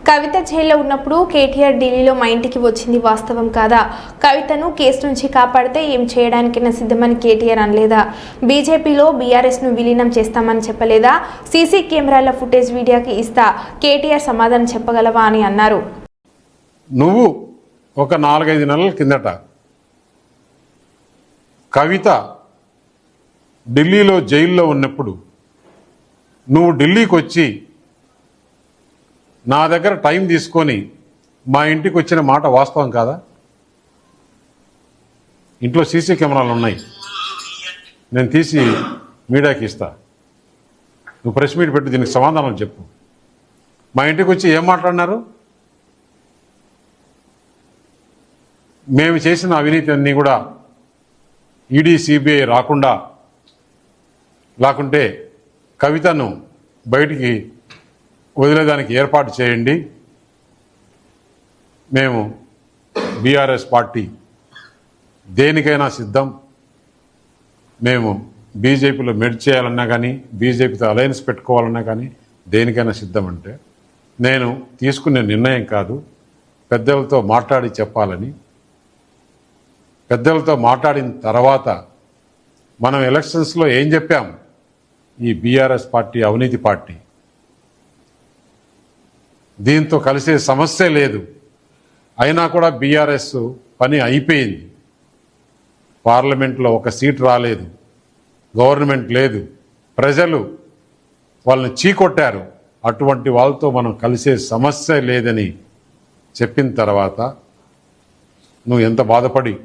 కవిత జైల్లో ఉన్నప్పుడు కేటీఆర్ ఢిల్లీలో మా ఇంటికి వచ్చింది వాస్తవం కాదా? కవితను కేసు నుంచి కాపాడితే ఏం చేయడానికైనా సిద్ధమని కేటీఆర్ అనలేదా? బీజేపీలో బీఆర్ఎస్ను విలీనం చేస్తామని చెప్పలేదా? సీసీ కెమెరాల ఫుటేజ్ వీడియోకి ఇస్తా, కేటీఆర్ సమాధానం చెప్పగలవా అని అన్నారు. నువ్వు ఒక 4-5 నెలల కిందట కవిత ఢిల్లీలో జైల్లో ఉన్నప్పుడు నువ్వు ఢిల్లీకి వచ్చి నా దగ్గర టైం తీసుకొని మా ఇంటికి వచ్చిన మాట వాస్తవం కాదా? ఇంట్లో సీసీ కెమెరాలు ఉన్నాయి, నేను తీసి మీడియాకి ఇస్తా. నువ్వు ప్రెస్ మీట్ పెట్టి దీనికి సమాధానం చెప్పు. మా ఇంటికి వచ్చి ఏం మాట్లాడినారు? మేము చేసిన అవినీతి అన్నీ కూడా ఈడీ సిబిఐ రాకుండా, లేకుంటే కవితను బయటికి వదిలేదానికి ఏర్పాటు చేయండి. మేము బీఆర్ఎస్ పార్టీ దేనికైనా సిద్ధం. మేము బీజేపీలో మెర్జ్ చేయాలన్నా కానీ, బీజేపీతో అలయన్స్ పెట్టుకోవాలన్నా కానీ దేనికైనా సిద్ధం. అంటే నేను తీసుకునే నిర్ణయం కాదు, పెద్దలతో మాట్లాడి చెప్పాలని. పెద్దలతో మాట్లాడిన తర్వాత మనం ఎలక్షన్స్లో ఏం చెప్పాం? ఈ బీఆర్ఎస్ పార్టీ అవినీతి పార్టీ, దీంతో కలిసే సమస్య లేదు. అయినా కూడా బీఆర్ఎస్ పని అయిపోయింది. పార్లమెంట్లో ఒక సీట్ రాలేదు, గవర్నమెంట్ లేదు, ప్రజలు వాళ్ళని చీకొట్టారు. అటువంటి వాళ్ళతో మనం కలిసే సమస్య లేదని చెప్పిన తర్వాత నువ్వు ఎంత బాధపడి